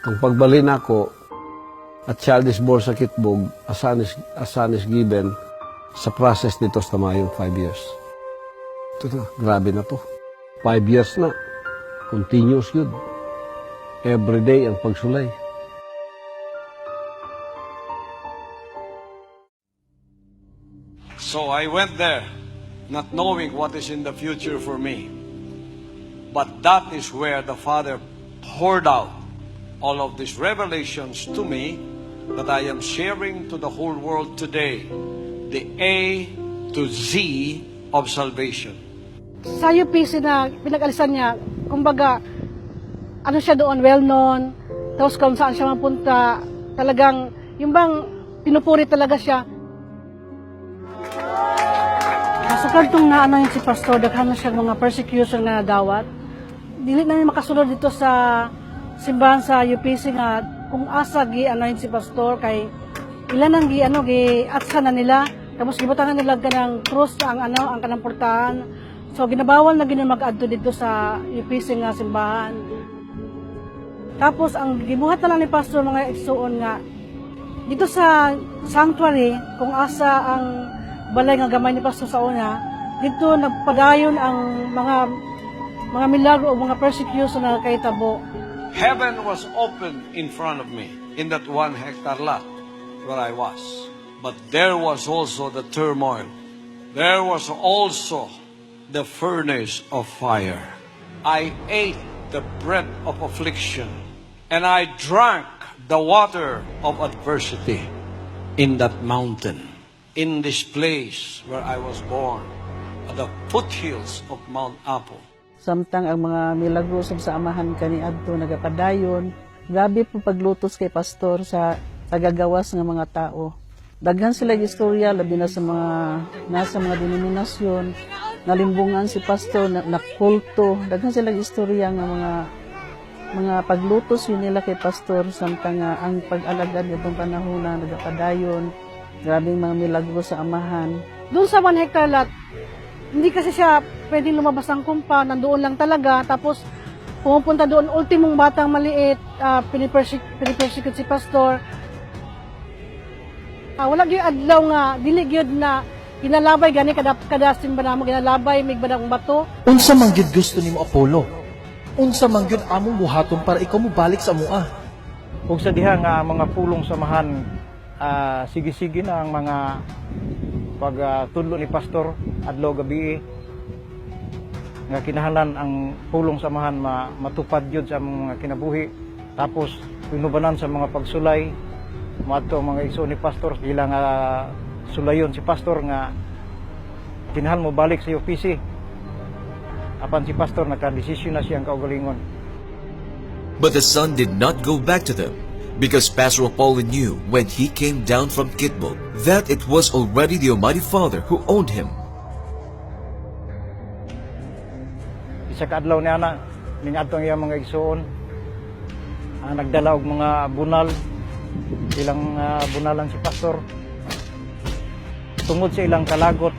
Ang pagbali nako at child is born sa kitbog, a son is given sa process nito sa mayong 5 years. Ito na, grabe na to. 5 years na. Continuous yun. Everyday ang pagsulay. So I went there, not knowing what is in the future for me. But that is where the Father poured out all of these revelations to me that I am sharing to the whole world today. The A to Z of salvation. Sa UPC na pinag-alisan niya, kumbaga, ano siya doon, well-known, tapos kung saan siya mapunta, talagang, yung bang pinupuri talaga siya. Sa kantong na ano yung si Pastor, daghan na siya mga persecution na nadawat. Dili na niya makasunod dito sa simbahan sa UPC nga, kung asa gi ano yung si Pastor, kay ilan ang gi atsa na nila, tapos gibutangan nila kanang cross ang ang kanang portahan. So ginabawal na gina mag-adto dito sa UPC nga simbahan. Tapos ang gibuhat na lang ni Pastor mga igsuon nga dito sa sanctuary kung asa ang balay nga gamay ni Pastor sa una, dito nagpadayon ang mga milagro o mga persecution na kahitabo. Heaven was open in front of me in that 1 hectare lot where I was. But there was also the turmoil. There was also the furnace of fire. I ate the bread of affliction, and I drank the water of adversity in that mountain, in this place where I was born, at the foothills of Mount Apo. Samtang ang mga milagro sa amahan kaniadto nagapadayon, grabe po paglutos kay Pastor sa tagagawas ng mga tao. Daghan sila istorya, labi na sa mga nasa mga denominasyon, nalimbungan si Pastor, nakulto. Daghan sila istorya ng mga paglutos yun nila kay Pastor, samtang ang pag-alagad itong panahon na nagapadayon, grabing mga milagro sa amahan. Doon sa 1 hectare lot, hindi kasi siya pwedeng lumabas ng compound, nandoon lang talaga, tapos pumupunta doon, ultimong batang maliit, pinipersecute si Pastor. Wala gyud adlaw nga dili gyud na ginalabay gani kada simba namo ginalabay mig badang bato. Unsa man gyud gusto nimo Apollo? Unsa man gyud among buhaton para ikaw mo balik sa amoa? Ug sa diha nga mga pulong samahan, sige-sige na ang mga pagtudlo ni Pastor adlaw gabi nga kinahanglan ang pulong samahan matupad gyud sa mga kinabuhi. Tapos pinubanan sa mga pagsulay mato mga igsoon ni Pastor ilang sulayon si Pastor nga kinahal mo balik sa UPC apan si Pastor naka-desisyon na siyang kaugalingon. But the son did not go back to them because Pastor Apollo knew when he came down from Kitbog that it was already the Almighty Father who owned him. Isa ka adlaw niya na ningadtong iya mga igsoon nagdala og mga bunal ilang bunalan si Pastor tungod sa ilang kalagot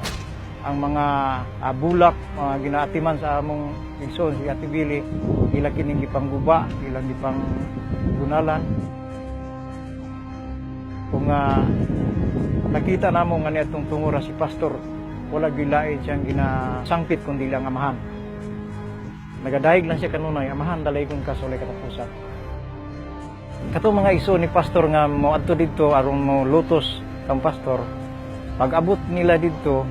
ang mga bulak ginaatiman sa among igsoon si Ate Billy ila kining gipangguba ilang gipang bunalan kung nakita namo nga niadtong tungora si Pastor wala gilain siyang ginasangpit kundi lang amahan nagadayeg lang siya kanunay amahan dalay kung kasulay katapusan. Kato mga iso ni Pastor nga mo adto didto aron mo lutos kang Pastor. Pag abot nila didto,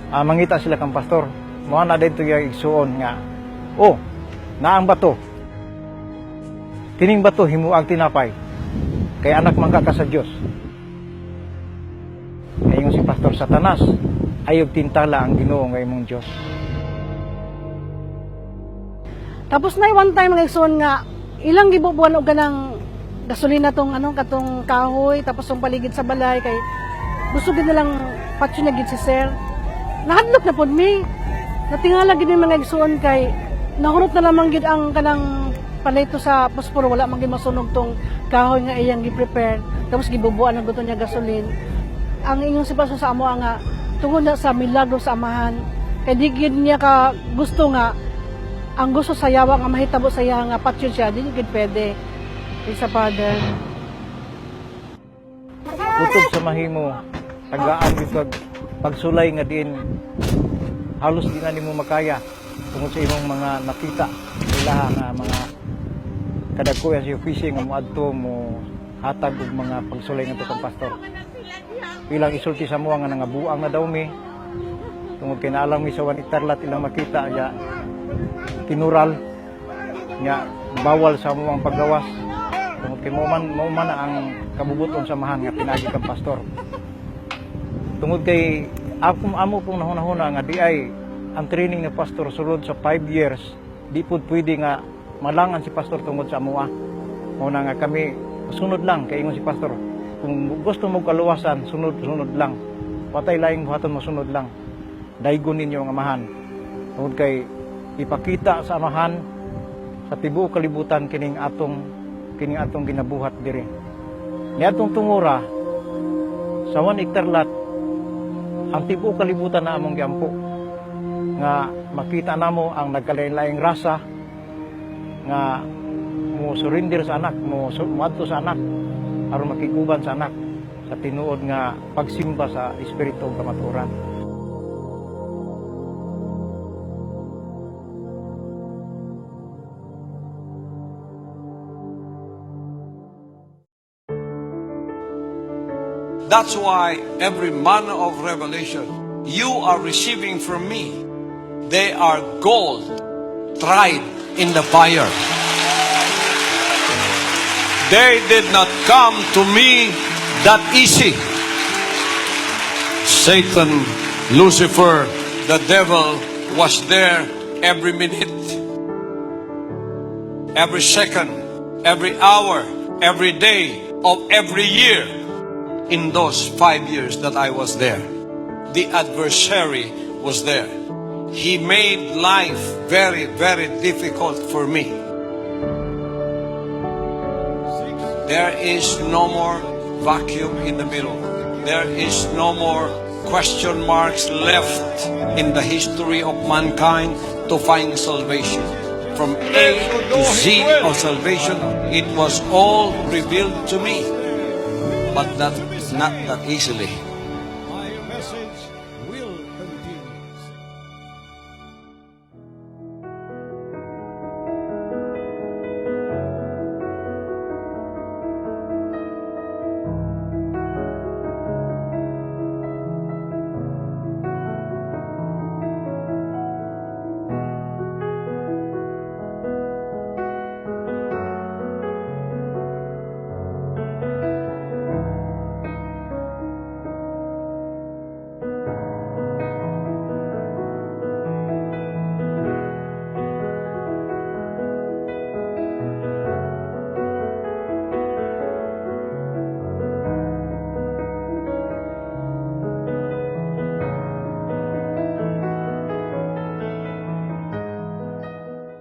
mangita sila kang Pastor. Mao na didto yung igsuon nga, oh, naang bato. Kining bato himuag tinapay. Kay anak man ka sa Dios. Ngayon si Pastor Satanas ayog tintala ang Ginoo nga imong Dios. Tapos na one time mga igsoon nga ilang gibubuan og ganang gasolina tong katong kahoy tapos ang paligid sa balay kay gusto gid nilang patyo na gid si sir. Nahadlok na pod mi. Natingala gid ni mga igsoon kay nahurot na lamang gid ang kanang palito sa posporo wala man gid masunog tong kahoy nga iyang gi-prepare tapos gibubuan ang gusto niya gasolin. Ang ingon si Pastor sa amo nga tungod na sa milagro sa amahan kay di gid niya ka gusto nga ang gusto sa yawa nga mahitabo sa iya nga patyon siya, di gid pwede. Isa Father. Kutob sa mahimo, tagaan gyud kag pagsulay nga din halos di na nimo makaya tungod sa imong mga nakita nila nga mga kadagkoy sa fishing nga moadto mo hatag og mga pagsulay nga kang pastor. Ilang isulti sa mo nga nangabuang na daw mi tungod kay naalam mi sa 1 hektarlat ilang makita ya tinural nya bawal sa mo ang paggawas tungod kay mo man ang kabubuton sa mahan nga pinagi kang pastor. Tungod kay amo pong nahuna-huna nga di ay ang training ni pastor sulod sa 5 years di pud pwede nga malangan si pastor tungod sa amoa. Muna nga kami sunod lang kay ingon si pastor. Kung gusto mo kaluwasan, sunod lang. Patay laing buhaton mo sunod lang. Daygon ninyo ang amahan. Tungod kay ipakita sa amahan sa tibuok kalibutan kining atong ginabuhat diri. Ni atong tungura sa 1 hektarlat ang tibuok kalibutan na among giampo nga makita namo ang nagkalain-laing rasa nga mo surrender sa anak, mo adto sa anak aron makiguban sa anak sa tinuod nga pagsimba sa espiritu ug kamatuoran. That's why every manner of revelation you are receiving from me, they are gold tried in the fire. They did not come to me that easy. Satan, Lucifer, the devil was there every minute, every second, every hour, every day of every year. In those 5 years that I was there, the adversary was there. He made life very, very difficult for me. There is no more vacuum in the middle. There is no more question marks left in the history of mankind to find salvation. From A to Z of salvation, it was all revealed to me. But not that easily.